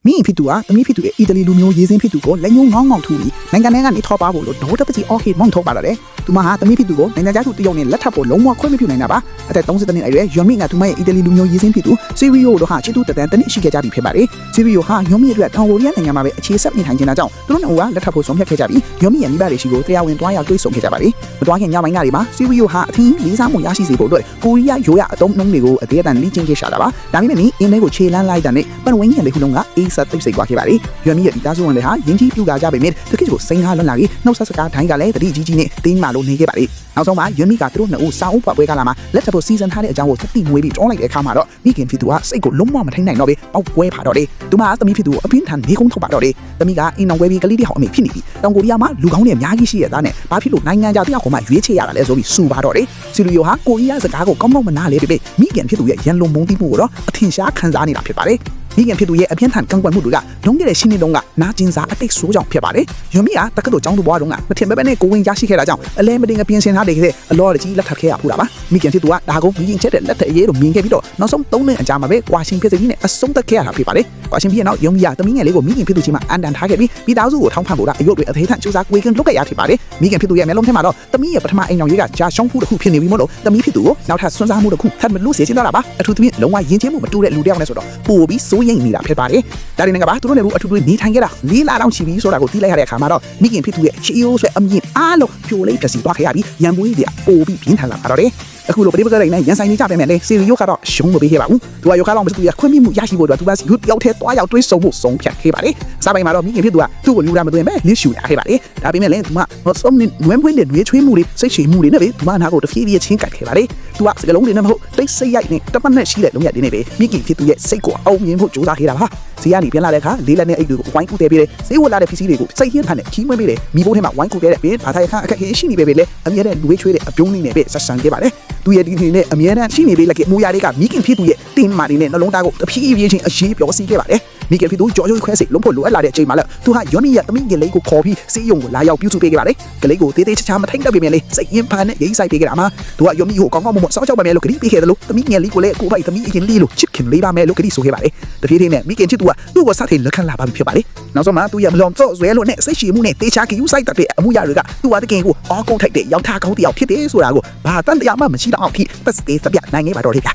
မိဖြစ်သူကတမိဖြစ်သူရဲ့အီတလီလူမျိုးရေးစင်းဖြစ်သူကိုလက်ညှိုးငောင်းငောင်းထူပြီးနိုင်ငံထဲကနေထောက်ပါဖို့လို့ဒေါ်တပစီအော်ဟစ်မောင်းထုတ်ပါတော့တယ်။သူမဟာတမိဖြစ်သူကိုနိုင်ငံသားသူတယောက်နဲ့လက်ထပ်ဖို့လုံးဝခွင့်မပြုနိုင်တာပါ။အသက်30နှစ်အရွယ်ယွန်မီကသူမရဲ့အီတလီလူမျိုးရေးစင်းဖြစ်သူဆီရီယိုတို့ဟာချစ်သူတန်တနစ်ရှိခဲ့ကြပြီဖြစ်ပါတယ်။ဆီရီယိုဟာယွန်မီအတွက်တောင်ကိုရီးယားနိုင်ငံမှာပဲအခြေဆက်နေထိုင်နေတာကြောင့်သူတို့ကလက်ထပ်ဖို့ဆုံးဖြတ်ခဲ့ကြပြီးယွန်မီရဲ့မိဘတွေရှိကိုတရားဝင်တွားရောက်တွေ့ဆုံခဲ့ကြပါတယ်။မတွားခင်ညပိုင်းတွေမှာဆီရီယိုဟာအထင်လေးစားမှုရရှိစေဖို့အတွက်ကိုရီးယားရိုးရအတုံးနှုံးတွေကိုအသေးအတန်လေ့ကျင့်ခဲ့ရှာတာပါ။ဒါပေမဲ့အင်းလေးကိုခြေလန်းလိုက်တဲ့နဲ့ပတ်ဝန်းကျင်လေးခုလုံးကအေးဆက်သိပ်စိတ်သွားခဲ့ပါတယ်။ယွန်မီရဲ့ဒီသားစုဝင်တွေဟာယဉ်ကျေးပြူကာကြပေမဲ့တကယ့်ကိုစိန်ကားလွန်လာပြီးနှုတ်ဆက်စကားတိုင်းကလည်းတတိကြီးကြီးနဲ့တင်းမာလို့နေခဲ့ပါတယ်။နောက်ဆုံးမှာယွန်မီကသူတို့နှစ်ဦးစာအုပ်ပွဲကလာမှာလက်ထပ်ဖို့စီစဉ်ထားတဲ့အကြောင်းကိုသတိမွေးပြီးတွန်းလိုက်တဲ့အခါမှာတော့မိခင်ဖြစ်သူကစိတ်ကိုလုံးဝမထိန်နိုင်တော့ပဲပေါက်ပွဲဖာတော့တယ်။သူမသမီးဖြစ်သူကိုအပြင်းထန်နေကုန်းထုတ်ပါတော့တယ်။သမီးကအင်းအောင်ဝဲပြီးကလေးတစ်ဟောင်းအမေဖြစ်နေပြီ။တောင်ကိုရီးယားမှာလူကောင်းတွေအများကြီးရှိရတဲ့နဲ့ဘာဖြစ်လို့နိုင်ငံခြားတရားခေါ်မှရွေးချယ်ရတာလဲဆိုပြီးစူပါတော့တယ်။ဆီရီယိုဟာကိုရီးယားစကားကိုကောင်းကောင်းမနားလေပဲမိခင်ဖြစ်သူရဲ့ရန်လုံးမုန်းတိမှုကိုတော့အထင်ရှားခံစားနေတာဖြစ်ပါတယ်။မိခင်ဖြစ်သူရဲ့အပြင်းထန်ကန့်ကွက်မှုတွေကလုံးခဲ့တဲ့ရှင်းနေတုန်းကနာကျင်စာအတိတ်ဆိုးကြောင့်ဖြစ်ပါတယ်။ယွန်မီကတက္ကသိုလ်ကျောင်းသူဘွားတုန်းကမထင်ပဲနဲ့ကိုဝင်ရရှိခဲ့တာကြောင့်အလဲမတင်ကပြင်ဆင်ထားတဲ့အလော်ကြီးလက်ထပ်ခဲ့ရဖူးတာပါ။မိခင်ဖြစ်သူကဒါကိုမိခင်ချက်တဲ့လက်ထက်အရေးကိုမြင်ခဲ့ပြီးတော့နောက်ဆုံး3နှစ်အကြာမှာပဲကွာရှင်ဖြစ်စီနဲ့အဆုံးသတ်ခဲ့ရတာဖြစ်ပါတယ်။ကွာရှင်ပြီးနောက်ယွန်မီကသမီးငယ်လေးကိုမိခင်ဖြစ်သူချင်းမှာအန်တန်ထားခဲ့ပြီးမိသားစုကိုထောက်ပံ့ဖို့အယုတ်တွေအသေးထန်စူးစမ်းကွေးကင်းလုပ်ခဲ့ရဖြစ်ပါတယ်။မိခင်ဖြစ်သူရဲ့မျက်လုံးထဲမှာတော့သမီးရဲ့ပထမအိမ်အောင်ရွေးကဂျာရှောင်းဖူးတစ်ခုဖြစ်နေပြီမို့လို့သမီးဖြစ်သူကိုနောက်ထပ်စွန့်စားမှုတစ်ခုထပ်မလို့စေချင်တော့တာပါ။အထူးသဖြင့်လုံးဝယဉ်ကျေးမှုမတူတဲ့လူတစ်ယောက်နဲ့ဆိုတော့ပို့ပြီးစိုးရိမ်နေတာဖြစ်ပါတယ်။ဒါတွေနဲ့ကပါသူတို့လည်းအထူးနေထိုင်ခဲ့တာ4လတောင်ရှိပြီဆိုတာကိုသိလိုက်ရတဲ့အခါမှာတော့မိခင်ဖြစ်သူရဲ့ချီယိုးဆွဲအမြင့်အားလုံးဖြိုလိုက်ပစီသွားခဲ့ရပြီးရန်ပွေးတွေပို့ပြီးပြင်းထန်လာပါတော့တယ်အခုလိုပရိပက္ခတွေနဲ့ရန်ဆိုင်နေကြပေမဲ့လေဆီရီယိုကတော့ရှုံးမပေးခဲ့ပါဘူးသူကယောဂလောက်မရှိသူရခွင့်ပြုမှုရရှိဖို့အတွက်သူကယူတယောက်ထဲသွားရောက်တွေးဆုံဖို့ဆုံးဖြတ်ခဲ့ပါတယ်စားပိုင်းမှာတော့မိခင်ဖြစ်သူကသူ့ကိုလူရမသွင်းပဲလစ်ရှူရခဲ့ပါတယ်ဒါပေမဲ့လည်းသူကစုံနွမ်းပွင့်တဲ့ရွေးချွေးမှုတွေစိတ်ရှည်မှုတွေနဲ့ပဲသူမနာကိုတဖြည်းဖြည်းချင်းကတ်ခဲ့ပါတယ်သူကစကလုံးတွေနဲ့မဟုတ်တိတ်စိတ်ရိုက်နဲ့တပတ်နဲ့ရှိတဲ့လုံရတွေနဲ့ပဲမိခင်ဖြစ်သူရဲ့စိတ်ကိုအောင်မြင်ဖို့ကြိုးစားခဲ့တာပါဈေးကနေပြန်လာတဲ့အခါလေးလက်နဲ့အိတ်တွေကိုဝိုင်းကူးတဲပေးတယ်ဈေးဝတ်လာတဲ့ပစ္စည်းတွေကိုစိတ်ရင်းဖန်နဲ့ခီးမွေးပေးတယ်မိဘထဲမှာဝိုင်းကူးခဲ့တဲ့ပြီးဘာသာရခအခက်ခဲရှိနေပဲလေအမြဲတမ်းလူဝေးချွေးတဲ့အပြုံးလေးနဲ့ပဲဆက်ဆံခဲ့ပါတယ်သူရဲ့ဒီနေ့နဲ့အမြဲတမ်းရှိနေပေးလက်ကမူရတွေကမိခင်ဖြစ်သူရဲ့တင်းမာတွေနဲ့နှလုံးသားကိုတဖြည်းဖြည်းချင်းအရေးပြောစီခဲ့ပါတယ်မိခင်ဖြစ်သူကြော်ခွဲစိတ်လုံးဖို့လိုအပ်လာတဲ့အချိန်မှာလည်းသူဟာယွန်မီရဲ့သမီးငယ်လေးကိုခေါ်ပြီးစေးရုံကိုလာရောက်ပြုစုပေးခဲ့ပါတယ်ကလေးကိုတေးသေးချာချာမထိတ်တက်ပေမဲ့လေစိတ်ရင်းဖန်နဲ့ရိတ်ဆိုင်ပေးခဲ့တာမှာသူကယွန်မီကိုကောင်းကောင်းမွန်မွန်စောင့်ရှောက်ပါမယ်လို့ကတိပေးခဲ့တယ်လို့သမီးငယ်လေးကိုလည်းကိုပိုက်သမီးအရင်လေးလို့ချစ်ခင်လေးပါမယ်လို့ကတိဆိုခဲ့ပါတယ်တဖြည်းဖြည်းနဲ့မိခင်ချစ်သူကသူ့ကိုစတင်လက်ခံလာပါပြီဖြစ်ပါတယ်နောက်ဆုံးမှာသူရဲ့မလွန်စော့ဆွဲလို့နဲ့စိတ်ရှည်မှုနဲ့တေချာကယူဆိုင်တဲ့အမှုရာတွေကသူ့ဟာတကယ်ကိုအော်ကုန်းထိုက်တဲ့ရောက်ထားကောင်းတယောက်ဖြစ်တယ်ဆိုတာကိုဘာတန်တရားမှမရှိတော့အောင်ထိသက်သေးစပြနိုင်ခဲ့ပါတော့လေဗျာ